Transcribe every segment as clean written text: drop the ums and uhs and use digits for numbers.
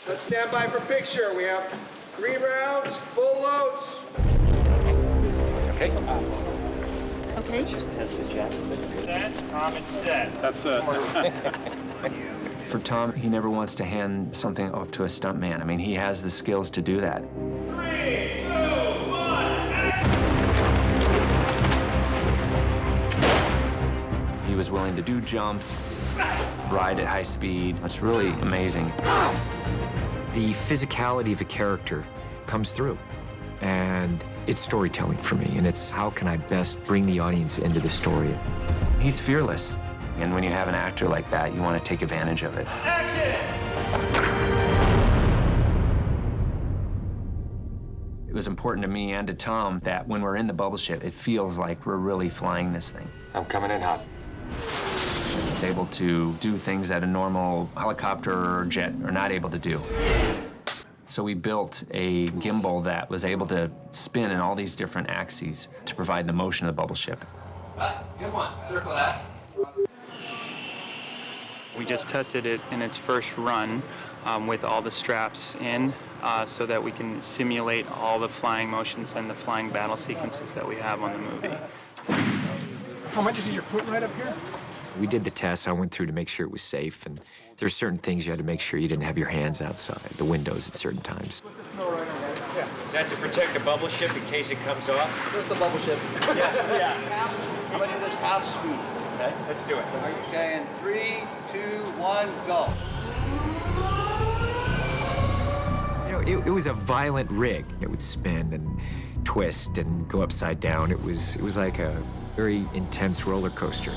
Let's stand by for picture. We have 3 rounds, full loads. Okay. Okay. Just test the Jack. Set. Tom is set. That's For Tom, he never wants to hand something off to a stunt man. I mean, he has the skills to do that. 3, 2, 1, action! He was willing to do jumps, ride at high speed. It's really amazing. The physicality of a character comes through, and it's storytelling for me, and it's how can I best bring the audience into the story. He's fearless, and when you have an actor like that, you want to take advantage of it. Action! It was important to me and to Tom that when we're in the bubble ship, it feels like we're really flying this thing. I'm coming in hot. It's able to do things that a normal helicopter or jet are not able to do. So we built a gimbal that was able to spin in all these different axes to provide the motion of the bubble ship. Good one. Circle that. We just tested it in its first run with all the straps in so that we can simulate all the flying motions and the flying battle sequences that we have on the movie. Tom, I just need your foot right up here. We did the tests I went through to make sure it was safe, and there's certain things you had to make sure you didn't have your hands outside the windows at certain times. Is that to protect the bubble ship in case it comes off? Just the bubble ship. Yeah. I'm gonna do this half speed, okay? Let's do it. Okay, in 3, 2, 1, go. You know, it was a violent rig. It would spin and twist and go upside down. It was like a very intense roller coaster.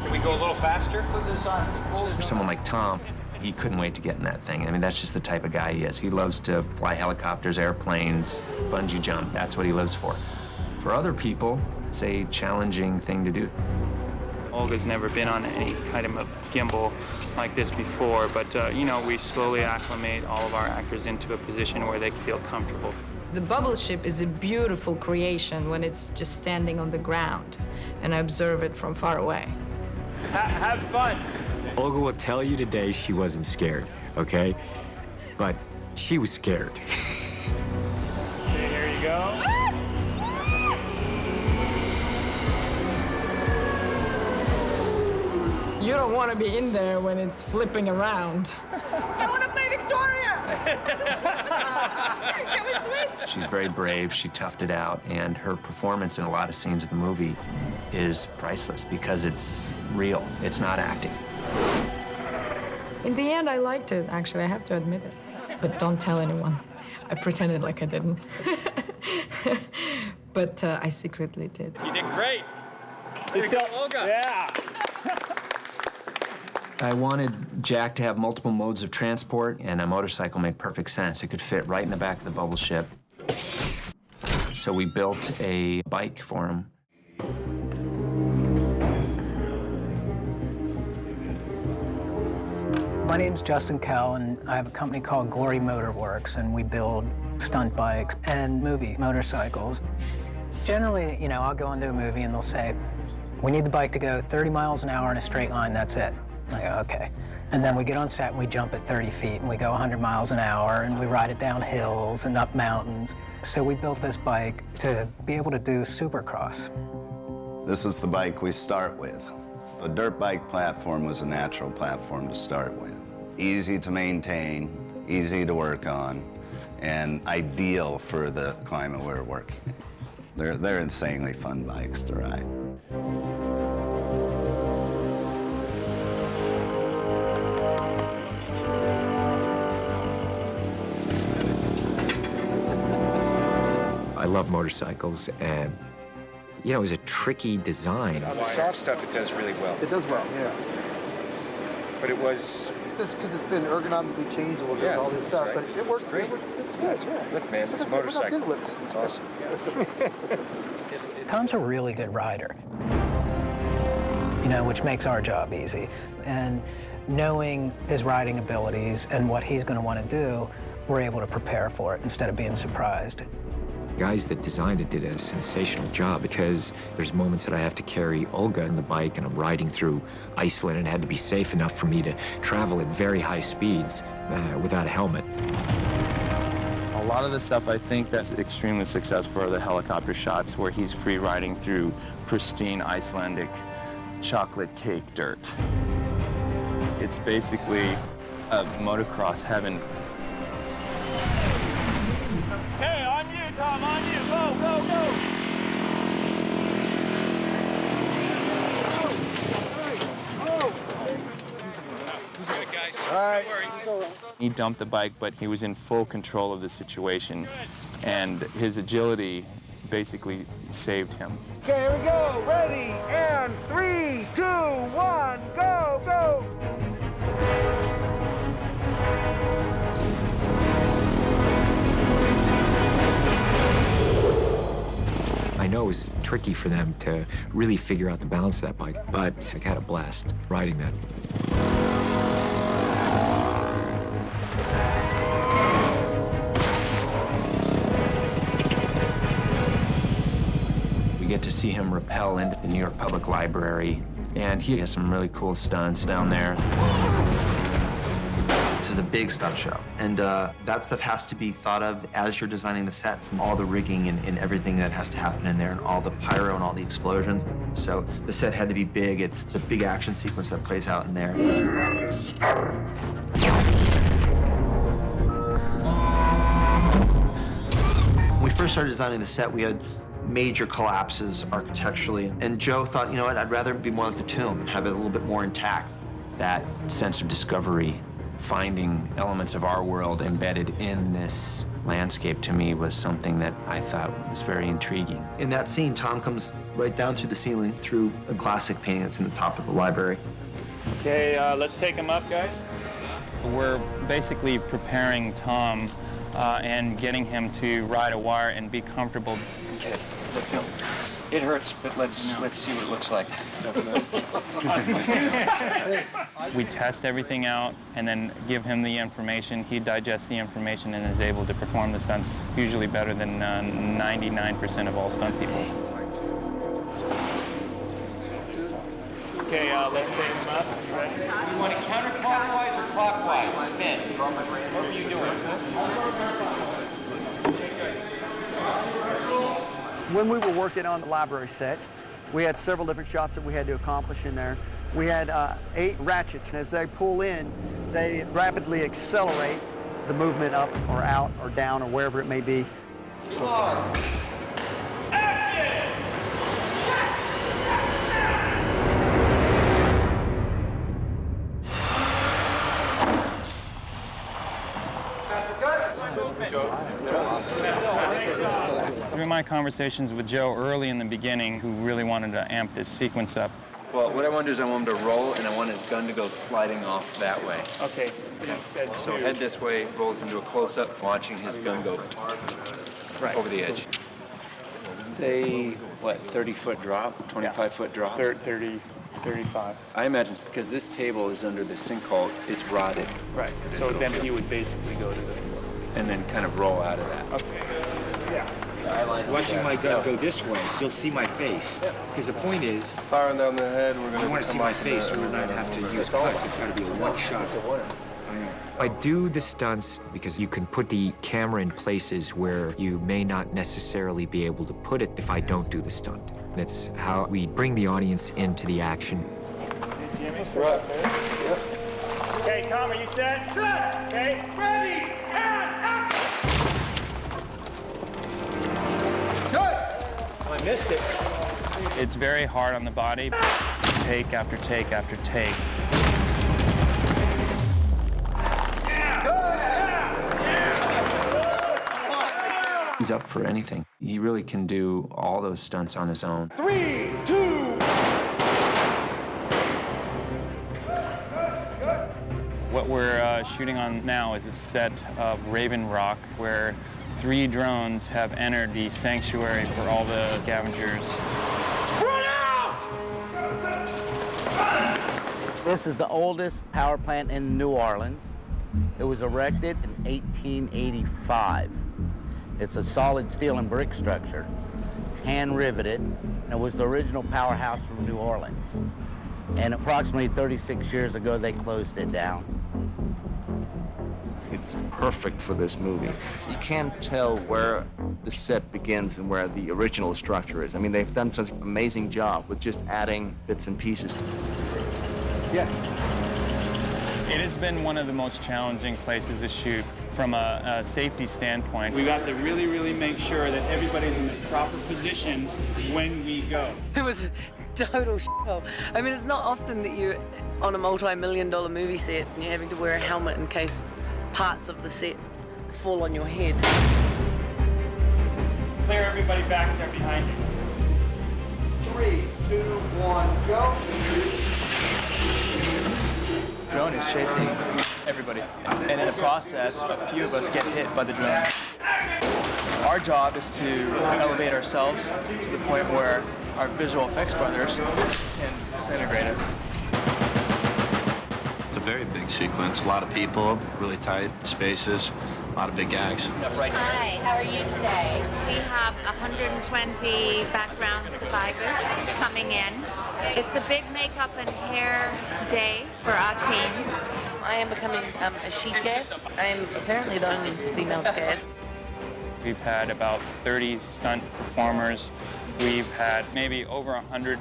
Can we go a little faster? Put this on. For someone like Tom, he couldn't wait to get in that thing. I mean, that's just the type of guy he is. He loves to fly helicopters, airplanes, bungee jump. That's what he lives for. For other people, it's a challenging thing to do. Olga's never been on any kind of a gimbal like this before, but, you know, we slowly acclimate all of our actors into a position where they feel comfortable. The bubble ship is a beautiful creation when it's just standing on the ground, and I observe it from far away. Have fun. Olga will tell you today she wasn't scared, okay? But she was scared. Okay, here you go. You don't want to be in there when it's flipping around. I want to play Victoria! Can we switch? She's very brave. She toughed it out, and her performance in a lot of scenes of the movie is priceless because it's real. It's not acting. In the end, I liked it, actually. I have to admit it. But don't tell anyone. I pretended like I didn't. But I secretly did. You did great. Way to go, Olga. Yeah. I wanted Jack to have multiple modes of transport, and a motorcycle made perfect sense. It could fit right in the back of the bubble ship. So we built a bike for him. My name's Justin Kell, and I have a company called Glory Motor Works, and we build stunt bikes and movie motorcycles. Generally, you know, I'll go into a movie and they'll say, we need the bike to go 30 miles an hour in a straight line, that's it. I go, okay. And then we get on set and we jump at 30 feet and we go 100 miles an hour and we ride it down hills and up mountains. So we built this bike to be able to do supercross. This is the bike we start with. The dirt bike platform was a natural platform to start with. Easy to maintain, easy to work on, and ideal for the climate we're working in. They're insanely fun bikes to ride. I love motorcycles, and, you know, it was a tricky design. On the soft stuff, it does really well. It does well, yeah. But it was... It's because it's been ergonomically changed a little bit, Yeah, all this that's stuff, right. but it works It's great. It's good, yeah. Look, man, it's a Look how good motorcycle. it looks. It's awesome. Tom's a really good rider, you know, which makes our job easy. And knowing his riding abilities and what he's going to want to do, we're able to prepare for it instead of being surprised. guys that designed it did a sensational job because there's moments that I have to carry Olga in the bike and I'm riding through Iceland and it had to be safe enough for me to travel at very high speeds without a helmet. A lot of the stuff I think that's extremely successful are the helicopter shots where he's free riding through pristine Icelandic chocolate cake dirt. It's basically a motocross heaven. Hey, on you, Tom, on you. Go, go, go. All right. He dumped the bike, but he was in full control of the situation, and his agility basically saved him. Okay, here we go. Ready, and 3, 2, 1, go, go. I know it was tricky for them to really figure out the balance of that bike, but I had a blast riding that. We get to see him rappel into the New York Public Library, and he has some really cool stunts down there. This is a big stunt show, and that stuff has to be thought of as you're designing the set, from all the rigging and everything that has to happen in there, and all the pyro and all the explosions. So the set had to be big. It's a big action sequence that plays out in there. When we first started designing the set, we had major collapses architecturally, and Joe thought, you know what, I'd rather be more like a tomb and have it a little bit more intact. That sense of discovery, finding elements of our world embedded in this landscape, to me was something that I thought was very intriguing. In that scene, Tom comes right down through the ceiling through a classic painting that's in the top of the library. Okay, let's take him up, guys. We're basically preparing Tom and getting him to ride a wire and be comfortable. Okay, it hurts, but let's see what it looks like. We test everything out and then give him the information. He digests the information and is able to perform the stunts usually better than 99% of all stunt people. Okay, let's take him up. You ready? You want it counterclockwise or clockwise? Spin. What are you doing? When we were working on the library set, we had several different shots that we had to accomplish in there. We had 8 ratchets, and as they pull in, they rapidly accelerate the movement up or out or down or wherever it may be. Through my conversations with Joe early in the beginning, who really wanted to amp this sequence up. Well, what I want to do is I want him to roll, and I want his gun to go sliding off that way. Okay. So head this way, rolls into a close-up, watching his gun go over the edge. Say, what, 30-foot drop, 25-foot drop? 30, 35. I imagine because this table is under the sinkhole, it's rotted. Right. So then he would basically go to the... And then kind of roll out of that. Okay. Yeah. Watching my gun go this way, you'll see my face. Because the point is, Firing down the head, we're going to you want to see my face so we're not have to use cuts. It's got to be a one shot. I do the stunts because you can put the camera in places where you may not necessarily be able to put it if I don't do the stunt. And it's how we bring the audience into the action. Okay, Tom, are you set? Set! Okay. Ready, and action! Good! I missed it. It's very hard on the body, take after take after take. He's up for anything. He really can do all those stunts on his own. 3, 2. What we're shooting on now is a set of Raven Rock, where 3 drones have entered the sanctuary for all the scavengers. Spread out! This is the oldest power plant in New Orleans. It was erected in 1885. It's a solid steel and brick structure, hand riveted. It was the original powerhouse from New Orleans. And approximately 36 years ago, they closed it down. It's perfect for this movie. You can't tell where the set begins and where the original structure is. I mean, they've done such an amazing job with just adding bits and pieces. Yeah. It has been one of the most challenging places to shoot from a safety standpoint. We got to really, really make sure that everybody's in the proper position when we go. It was a total shithole. I mean, it's not often that you're on a multi-million-dollar movie set and you're having to wear a helmet in case parts of the set fall on your head. Clear everybody back there behind you. 3, 2, 1, go. Drone is chasing everybody. And in the process, a few of us get hit by the drone. Our job is to elevate ourselves to the point where our visual effects brothers can disintegrate us. It's a very big sequence, a lot of people, really tight spaces, a lot of big gags. Hi, how are you today? We have 120 background survivors coming in. It's a big makeup and hair day for our team. I am becoming a she-scav. I am apparently the only female scav. We've had about 30 stunt performers. We've had maybe over 100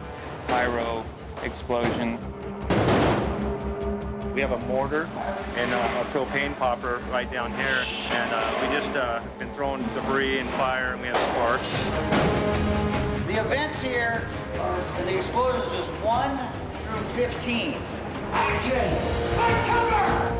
pyro explosions. We have a mortar and a propane popper right down here, and we just been throwing debris and fire, and we have sparks. The events here and the explosions is 1 through 15. Action! Cover!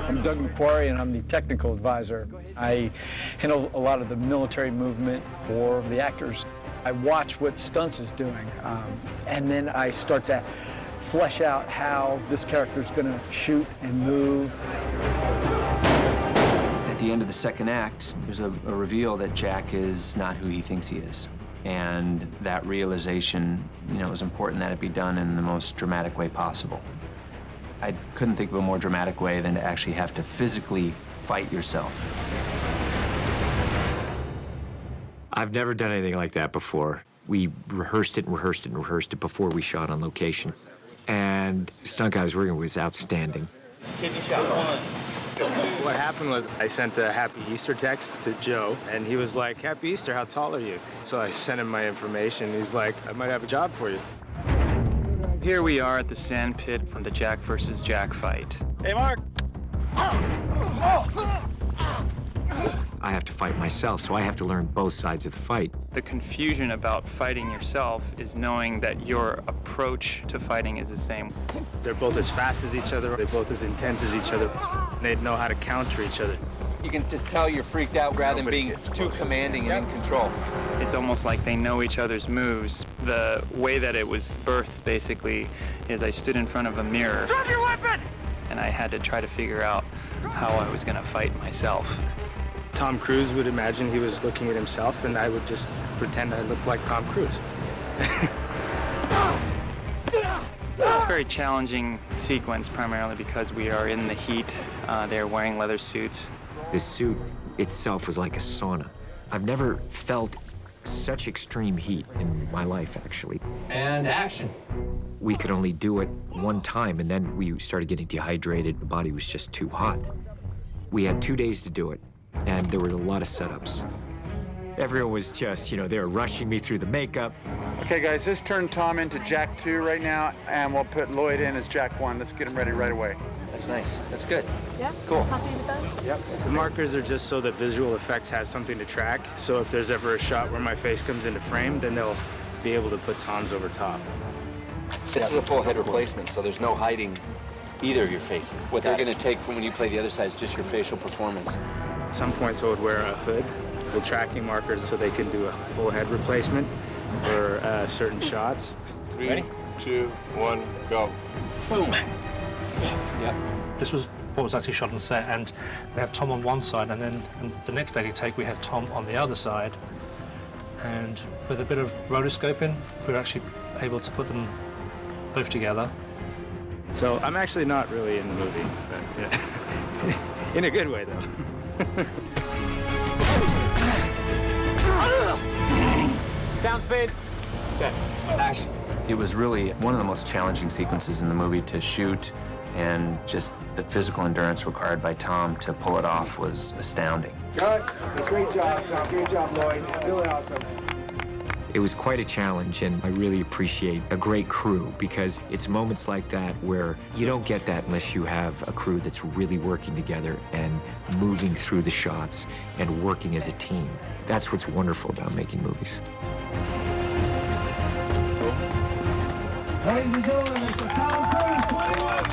I'm Doug McQuarrie, and I'm the technical advisor. I handle a lot of the military movement for the actors. I watch what Stunts is doing, and then I start to flesh out how this character's going to shoot and move. At the end of the second act, there's a reveal that Jack is not who he thinks he is. And that realization, you know, it was important that it be done in the most dramatic way possible. I couldn't think of a more dramatic way than to actually have to physically fight yourself. I've never done anything like that before. We rehearsed it and rehearsed it and rehearsed it before we shot on location. And the stunt guy I was working with was outstanding. Kidney shot 1. What happened was I sent a Happy Easter text to Joe, and he was like, Happy Easter, how tall are you? So I sent him my information. He's like, I might have a job for you. Here we are at the sand pit from the Jack versus Jack fight. Hey, Mark! I have to fight myself, so I have to learn both sides of the fight. The confusion about fighting yourself is knowing that your approach to fighting is the same. They're both as fast as each other. They're both as intense as each other. They know how to counter each other. You can just tell you're freaked out rather than being too commanding and in control. It's almost like they know each other's moves. The way that it was birthed, basically, is I stood in front of a mirror. Drop your weapon! And I had to try to figure out how I was going to fight myself. Tom Cruise would imagine he was looking at himself, and I would just pretend I looked like Tom Cruise. It's a very challenging sequence, primarily because we are in the heat. They're wearing leather suits. The suit itself was like a sauna. I've never felt such extreme heat in my life, actually. And action. We could only do it one time, and then we started getting dehydrated. The body was just too hot. We had 2 days to do it, and there were a lot of setups. Everyone was just, you know, they were rushing me through the makeup. Okay, guys, just turn Tom into Jack 2 right now, and we'll put Lloyd in as Jack 1. Let's get him ready right away. That's nice. That's good. Yeah? Cool. Happy with that? Yep. The markers are just so that visual effects has something to track. So if there's ever a shot where my face comes into frame, then they'll be able to put Tom's over top. This is a full head replacement, so there's no hiding either of your faces. What they're going to take from when you play the other side is just your facial performance. At some points, I would wear a hood with tracking markers so they can do a full head replacement for certain shots. 3, 2, 1, go. Boom. Yeah. This was what was actually shot on set, and we have Tom on one side, and then the next daily take we have Tom on the other side. And with a bit of rotoscoping, we're actually able to put them both together. So I'm actually not really in the movie, but yeah. In a good way, though. Sound speed. Set. Action. It was really one of the most challenging sequences in the movie to shoot, and just the physical endurance required by Tom to pull it off was astounding. Good. Great job, Tom. Great job, Lloyd. Really awesome. It was quite a challenge, and I really appreciate a great crew, because it's moments like that where you don't get that unless you have a crew that's really working together and moving through the shots and working as a team. That's what's wonderful about making movies. Ladies and gentlemen, Mr. Tom Cruise, 21